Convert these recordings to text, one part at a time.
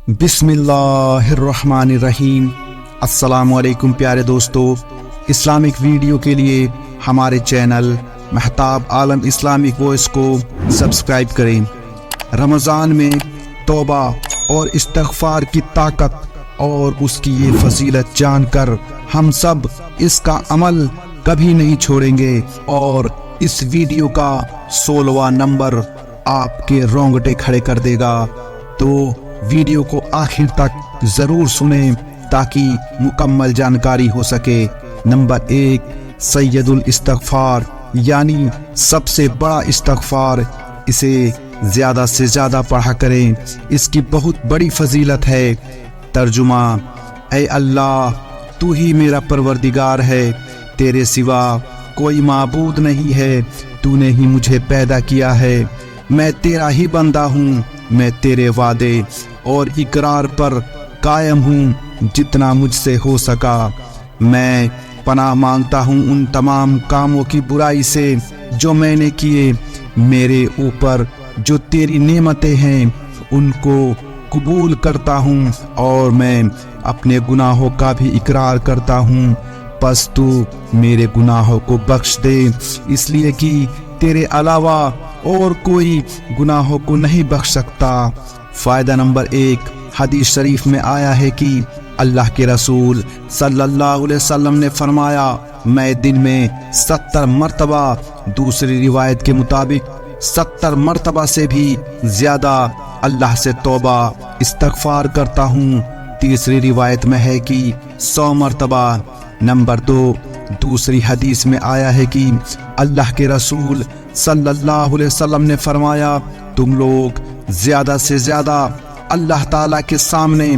بسم اللہ الرحمن الرحیم۔ السلام علیکم پیارے دوستو، اسلامک ویڈیو کے لیے ہمارے چینل مہتاب عالم اسلامک وائس کو سبسکرائب کریں۔ رمضان میں توبہ اور استغفار کی طاقت اور اس کی یہ فضیلت جان کر ہم سب اس کا عمل کبھی نہیں چھوڑیں گے، اور اس ویڈیو کا 16واں نمبر آپ کے رونگٹے کھڑے کر دے گا۔ تو ویڈیو کو آخر تک ضرور سنیں تاکہ مکمل جانکاری ہو سکے۔ نمبر 1، سید الاستغفار یعنی سب سے بڑا استغفار، اسے زیادہ سے زیادہ پڑھا کریں، اس کی بہت بڑی فضیلت ہے۔ ترجمہ: اے اللہ، تو ہی میرا پروردگار ہے، تیرے سوا کوئی معبود نہیں ہے، تو نے ہی مجھے پیدا کیا ہے، میں تیرا ہی بندہ ہوں، میں تیرے وعدے اور اقرار پر قائم ہوں جتنا مجھ سے ہو سکا۔ میں پناہ مانگتا ہوں ان تمام کاموں کی برائی سے جو میں نے کیے، میرے اوپر جو تیری نعمتیں ہیں ان کو قبول کرتا ہوں، اور میں اپنے گناہوں کا بھی اقرار کرتا ہوں، پس تو میرے گناہوں کو بخش دے، اس لیے کہ تیرے علاوہ اور کوئی گناہوں کو نہیں بخش سکتا۔ فائدہ نمبر 1، حدیث شریف میں آیا ہے کہ اللہ کے رسول صلی اللہ علیہ وسلم نے فرمایا، میں دن میں 70 مرتبہ، دوسری روایت کے مطابق 70 مرتبہ سے بھی زیادہ اللہ سے توبہ استغفار کرتا ہوں، تیسری روایت میں ہے کہ 100 مرتبہ۔ نمبر 2، دوسری حدیث میں آیا ہے کہ اللہ کے رسول صلی اللہ علیہ وسلم نے فرمایا، تم لوگ زیادہ سے زیادہ اللہ تعالیٰ کے سامنے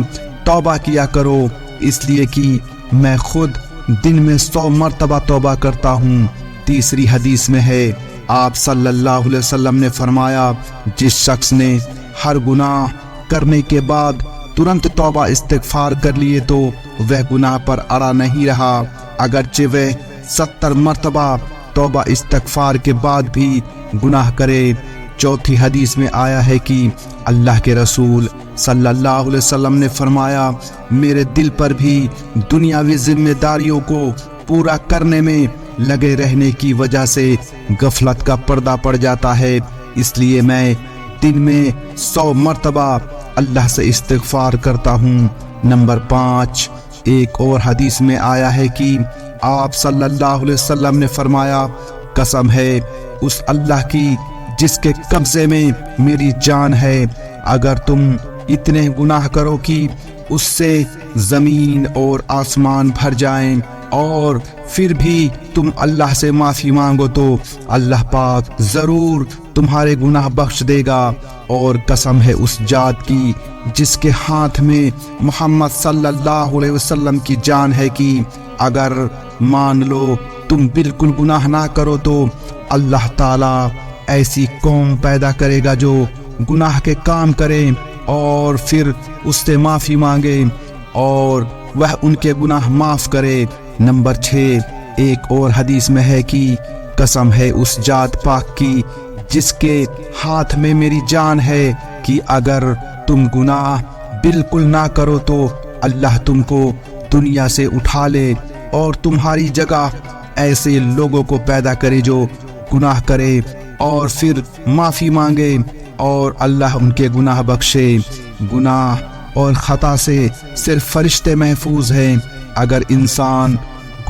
توبہ کیا کرو، اس لیے کہ میں خود دن میں 100 مرتبہ توبہ کرتا ہوں۔ تیسری حدیث میں ہے، آپ صلی اللہ علیہ وسلم نے فرمایا، جس شخص نے ہر گناہ کرنے کے بعد ترنت توبہ استغفار کر لیے تو وہ گناہ پر اڑا نہیں رہا، اگرچہ وہ 70 مرتبہ توبہ استغفار کے بعد بھی گناہ کرے۔ چوتھی حدیث میں آیا ہے کہ اللہ کے رسول صلی اللہ علیہ وسلم نے فرمایا، میرے دل پر بھی دنیاوی ذمہ داریوں کو پورا کرنے میں لگے رہنے کی وجہ سے غفلت کا پردہ پڑ جاتا ہے، اس لیے میں دن میں 100 مرتبہ اللہ سے استغفار کرتا ہوں۔ نمبر 5، ایک اور حدیث میں آیا ہے کہ آپ صلی اللہ علیہ وسلم نے فرمایا، قسم ہے اس اللہ کی جس کے قبضے میں میری جان ہے، اگر تم اتنے گناہ کرو کہ اس سے زمین اور آسمان بھر جائیں اور پھر بھی تم اللہ سے معافی مانگو تو اللہ پاک ضرور تمہارے گناہ بخش دے گا، اور قسم ہے اس ذات کی جس کے ہاتھ میں محمد صلی اللہ علیہ وسلم کی جان ہے کہ اگر مان لو تم بالکل گناہ نہ کرو تو اللہ تعالیٰ ایسی قوم پیدا کرے گا جو گناہ کے کام کرے اور پھر اس سے معافی مانگے اور وہ ان کے گناہ معاف کرے۔ نمبر 6، ایک اور حدیث میں ہے کہ قسم ہے اس ذات پاک کی جس کے ہاتھ میں میری جان ہے کہ اگر تم گناہ بالکل نہ کرو تو اللہ تم کو دنیا سے اٹھا لے اور تمہاری جگہ ایسے لوگوں کو پیدا کرے جو گناہ کرے اور پھر معافی مانگے اور اللہ ان کے گناہ بخشے۔ گناہ اور خطا سے صرف فرشتے محفوظ ہیں، اگر انسان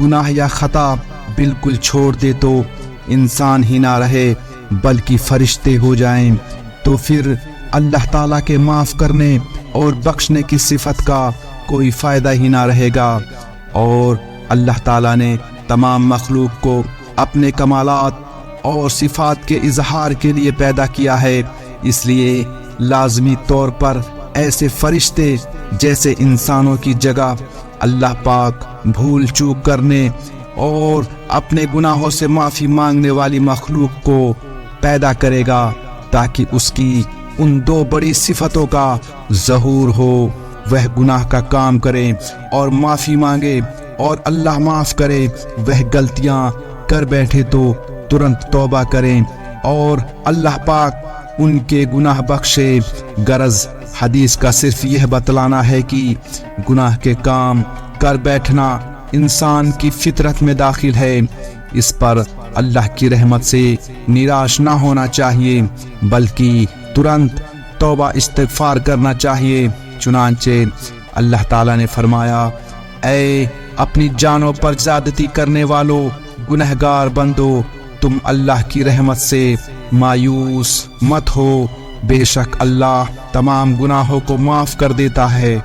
گناہ یا خطا بالکل چھوڑ دے تو انسان ہی نہ رہے بلکہ فرشتے ہو جائیں، تو پھر اللہ تعالیٰ کے معاف کرنے اور بخشنے کی صفت کا کوئی فائدہ ہی نہ رہے گا۔ اور اللہ تعالیٰ نے تمام مخلوق کو اپنے کمالات اور صفات کے اظہار کے لیے پیدا کیا ہے، اس لیے لازمی طور پر ایسے فرشتے جیسے انسانوں کی جگہ اللہ پاک بھول چوک کرنے اور اپنے گناہوں سے معافی مانگنے والی مخلوق کو پیدا کرے گا تاکہ اس کی ان 2 بڑی صفتوں کا ظہور ہو، وہ گناہ کا کام کرے اور معافی مانگے، اور اللہ معاف کرے، وہ غلطیاں کر بیٹھے تو ترنت توبہ کریں اور اللہ پاک ان کے گناہ بخشے۔ غرض حدیث کا صرف یہ بتلانا ہے کہ گناہ کے کام کر بیٹھنا انسان کی فطرت میں داخل ہے، اس پر اللہ کی رحمت سے نراش نہ ہونا چاہیے بلکہ ترنت توبہ استغفار کرنا چاہیے۔ چنانچہ اللہ تعالیٰ نے فرمایا، اے اپنی جانوں پر زیادتی کرنے والو گنہگار بندو، تم اللہ کی رحمت سے مایوس مت ہو، بے شک اللہ تمام گناہوں کو معاف کر دیتا ہے۔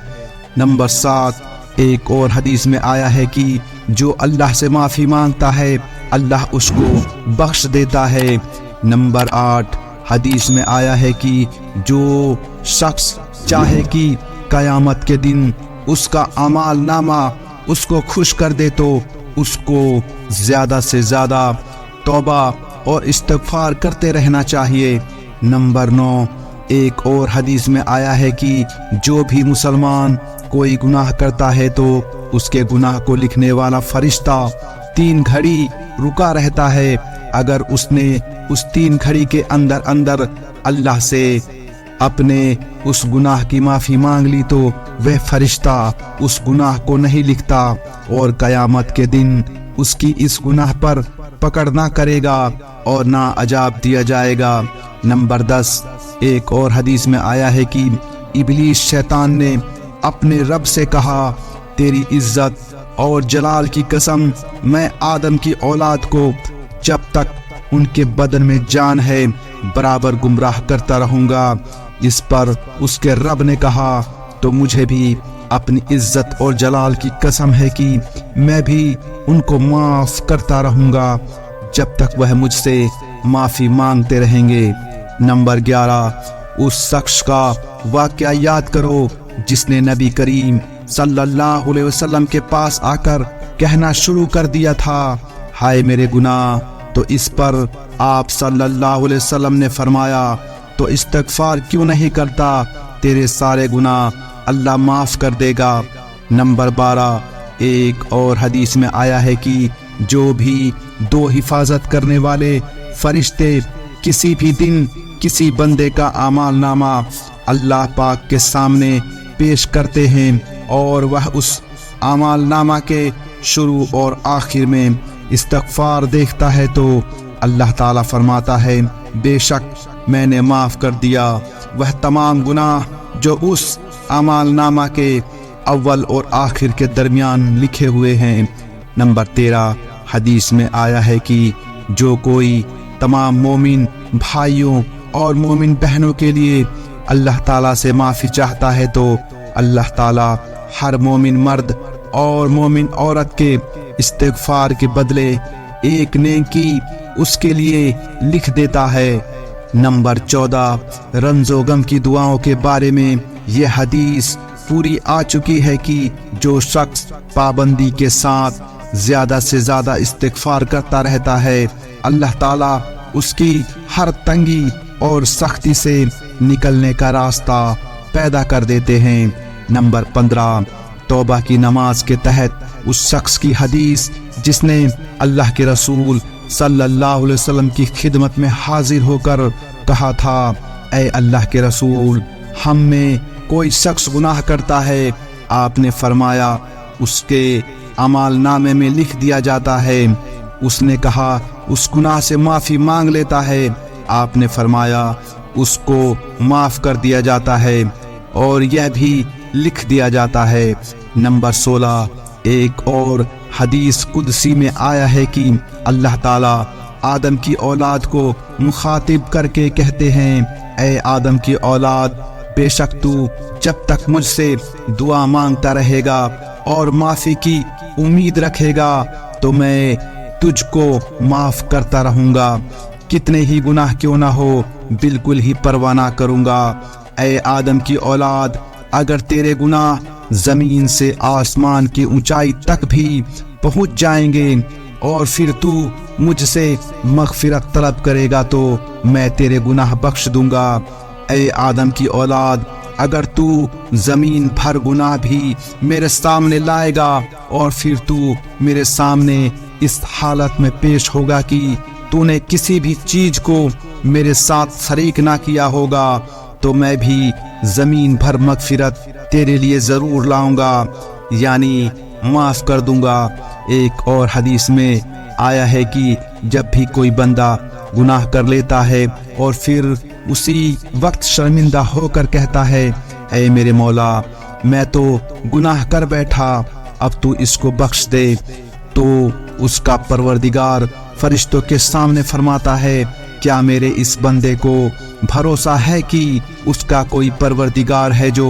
نمبر 7، ایک اور حدیث میں آیا ہے کہ جو اللہ سے معافی مانگتا ہے اللہ اس کو بخش دیتا ہے۔ نمبر 8، حدیث میں آیا ہے کہ جو شخص چاہے کہ قیامت کے دن اس کا اعمال نامہ اس کو خوش کر دے تو اس کو زیادہ سے زیادہ توبہ اور استغفار کرتے رہنا چاہیے۔ نمبر 9، ایک اور حدیث میں آیا ہے کہ جو بھی مسلمان کوئی گناہ کرتا ہے تو اس کے گناہ کو لکھنے والا فرشتہ 3 گھڑی رکا رہتا ہے، اگر اس نے اس 3 گھڑی کے اندر اللہ سے اپنے اس گناہ کی معافی مانگ لی تو وہ فرشتہ اس گناہ کو نہیں لکھتا اور قیامت کے دن اس کی اس گناہ پر پکڑ نہ کرے گا اور نہ عذاب دیا جائے گا۔ نمبر 10، ایک اور حدیث میں آیا ہے کہ ابلیس شیطان نے اپنے رب سے کہا، تیری عزت اور جلال کی قسم، میں آدم کی اولاد کو جب تک ان کے بدن میں جان ہے برابر گمراہ کرتا رہوں گا۔ اس پر اس کے رب نے کہا، تو مجھے بھی اپنی عزت اور جلال کی قسم ہے کہ میں بھی ان کو معاف کرتا رہوں گا جب تک وہ مجھ سے معافی مانگتے رہیں گے۔ نمبر 11، اس شخص کا واقعہ یاد کرو جس نے نبی کریم صلی اللہ علیہ وسلم کے پاس آ کر کہنا شروع کر دیا تھا، ہائے میرے گناہ، تو اس پر آپ صلی اللہ علیہ وسلم نے فرمایا، تو استغفار کیوں نہیں کرتا، تیرے سارے گناہ اللہ معاف کر دے گا۔ نمبر 12، ایک اور حدیث میں آیا ہے کہ جو بھی 2 حفاظت کرنے والے فرشتے کسی بھی دن کسی بندے کا اعمال نامہ اللہ پاک کے سامنے پیش کرتے ہیں اور وہ اس اعمال نامہ کے شروع اور آخر میں استغفار دیکھتا ہے تو اللہ تعالیٰ فرماتا ہے، بے شک میں نے معاف کر دیا وہ تمام گناہ جو اس اعمال نامہ کے اول اور آخر کے درمیان لکھے ہوئے ہیں۔ نمبر 13، حدیث میں آیا ہے کہ جو کوئی تمام مومن بھائیوں اور مومن بہنوں کے لیے اللہ تعالیٰ سے معافی چاہتا ہے تو اللہ تعالیٰ ہر مومن مرد اور مومن عورت کے استغفار کے بدلے ایک نیکی اس کے لیے لکھ دیتا ہے۔ نمبر 14، رنز و غم کی دعاؤں کے بارے میں یہ حدیث پوری آ چکی ہے کہ جو شخص پابندی کے ساتھ زیادہ سے زیادہ استغفار کرتا رہتا ہے اللہ تعالیٰ اس کی ہر تنگی اور سختی سے نکلنے کا راستہ پیدا کر دیتے ہیں۔ نمبر 15، توبہ کی نماز کے تحت اس شخص کی حدیث جس نے اللہ کے رسول صلی اللہ علیہ وسلم کی خدمت میں حاضر ہو کر کہا تھا، اے اللہ کے رسول، ہم میں کوئی شخص گناہ کرتا ہے، آپ نے فرمایا اس کے اعمال نامے میں لکھ دیا جاتا ہے۔ اس نے کہا اس گناہ سے معافی مانگ لیتا ہے، آپ نے فرمایا اس کو معاف کر دیا جاتا ہے اور یہ بھی لکھ دیا جاتا ہے۔ نمبر 16، ایک اور حدیث قدسی میں آیا ہے کہ اللہ تعالیٰ آدم کی اولاد کو مخاطب کر کے کہتے ہیں، اے آدم کی اولاد، بے شک تو جب تک مجھ سے دعا مانگتا رہے گا اور معافی کی امید رکھے گا تو میں تجھ کو معاف کرتا رہوں گا، کتنے ہی گناہ کیوں نہ ہو بالکل ہی پرواہ نہ کروں گا۔ اے آدم کی اولاد، اگر تیرے گناہ زمین سے آسمان کی اونچائی تک بھی پہنچ جائیں گے اور پھر تو مجھ سے مغفرت طلب کرے گا تو میں تیرے گناہ بخش دوں گا۔ اے آدم کی اولاد، اگر تو زمین بھر گناہ بھی میرے سامنے لائے گا اور پھر تو میرے سامنے اس حالت میں پیش ہوگا کہ تو نے کسی بھی چیز کو میرے ساتھ شریک نہ کیا ہوگا تو میں بھی زمین بھر مغفرت تیرے لیے ضرور لاؤں گا، یعنی معاف کر دوں گا۔ ایک اور حدیث میں آیا ہے کہ جب بھی کوئی بندہ گناہ کر لیتا ہے اور پھر اسی وقت شرمندہ ہو کر کہتا ہے اے میرے مولا میں تو گناہ کر بیٹھا، اب تو اس کو بخش دے، تو اس کا پروردگار فرشتوں کے سامنے فرماتا ہے کیا میرے اس بندے کو بھروسہ ہے کہ اس کا کوئی پروردگار ہے جو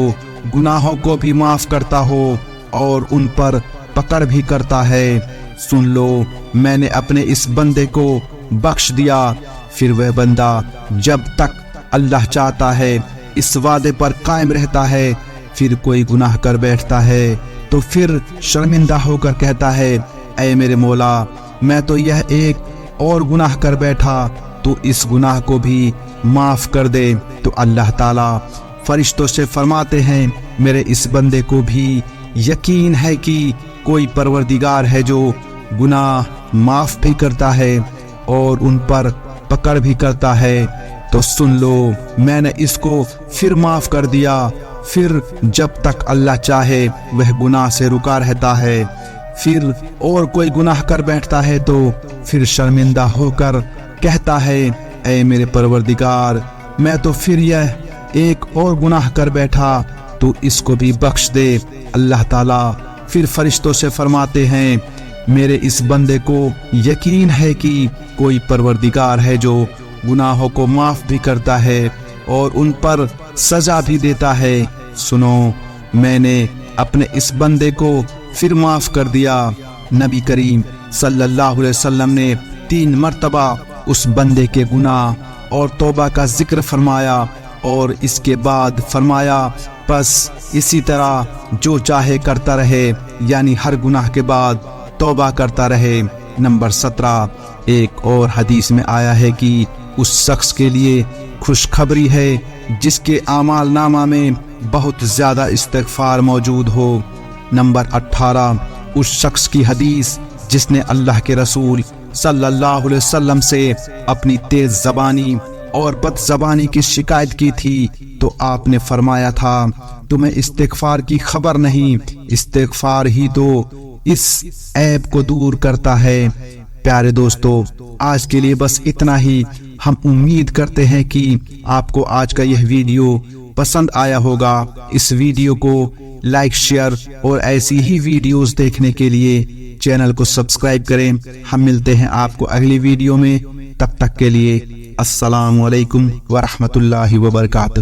گناہوں کو بھی معاف کرتا ہو اور ان پر پکڑ بھی کرتا ہے؟ سن لو، میں نے اپنے اس بندے کو بخش دیا۔ پھر وہ بندہ جب تک اللہ چاہتا ہے اس وعدے پر قائم رہتا ہے، پھر کوئی گناہ کر بیٹھتا ہے تو پھر شرمندہ ہو کر کہتا ہے اے میرے مولا میں تو یہ ایک اور گناہ کر بیٹھا، تو اس گناہ کو بھی معاف کر دے، تو اللہ تعالیٰ فرشتوں سے فرماتے ہیں میرے اس بندے کو بھی یقین ہے کہ کوئی پروردگار ہے جو گناہ معاف بھی کرتا ہے اور ان پر پکڑ بھی کرتا ہے، تو سن لو میں نے اس کو پھر معاف کر دیا۔ پھر جب تک اللہ چاہے وہ گناہ سے رکا رہتا ہے، پھر اور کوئی گناہ کر بیٹھتا ہے تو پھر شرمندہ ہو کر کہتا ہے اے میرے پروردگار میں تو پھر یہ ایک اور گناہ کر بیٹھا، تو اس کو بھی بخش دے۔ اللہ تعالیٰ پھر فرشتوں سے فرماتے ہیں میرے اس بندے کو یقین ہے کہ کوئی پروردگار ہے جو گناہوں کو معاف بھی کرتا ہے اور ان پر سزا بھی دیتا ہے۔ سنو میں نے اپنے اس بندے کو پھر معاف کر دیا۔ نبی کریم صلی اللہ علیہ وسلم نے 3 مرتبہ اس بندے کے گناہ اور توبہ کا ذکر فرمایا اور اس کے بعد فرمایا پس اسی طرح جو چاہے کرتا رہے، یعنی ہر گناہ کے بعد توبہ کرتا رہے۔ نمبر 17 ایک اور حدیث میں آیا ہے کہ اس شخص کے لیے خوشخبری ہے جس کے اعمال نامہ میں بہت زیادہ استغفار موجود ہو۔ نمبر 18 اس شخص کی حدیث جس نے اللہ کے رسول صلی اللہ علیہ وسلم سے اپنی تیز زبانی اور بد زبانی کی شکایت کی تھی تو آپ نے فرمایا تھا تمہیں استغفار کی خبر نہیں، استغفار ہی تو اس عیب کو دور کرتا ہے۔ پیارے دوستو آج کے لیے بس اتنا ہی۔ ہم امید کرتے ہیں کہ آپ کو آج کا یہ ویڈیو پسند آیا ہوگا۔ اس ویڈیو کو لائک شیئر اور ایسی ہی ویڈیوز دیکھنے کے لیے چینل کو سبسکرائب کریں۔ ہم ملتے ہیں آپ کو اگلی ویڈیو میں، تب تک کے لیے السلام علیکم ورحمۃ اللہ وبرکاتہ۔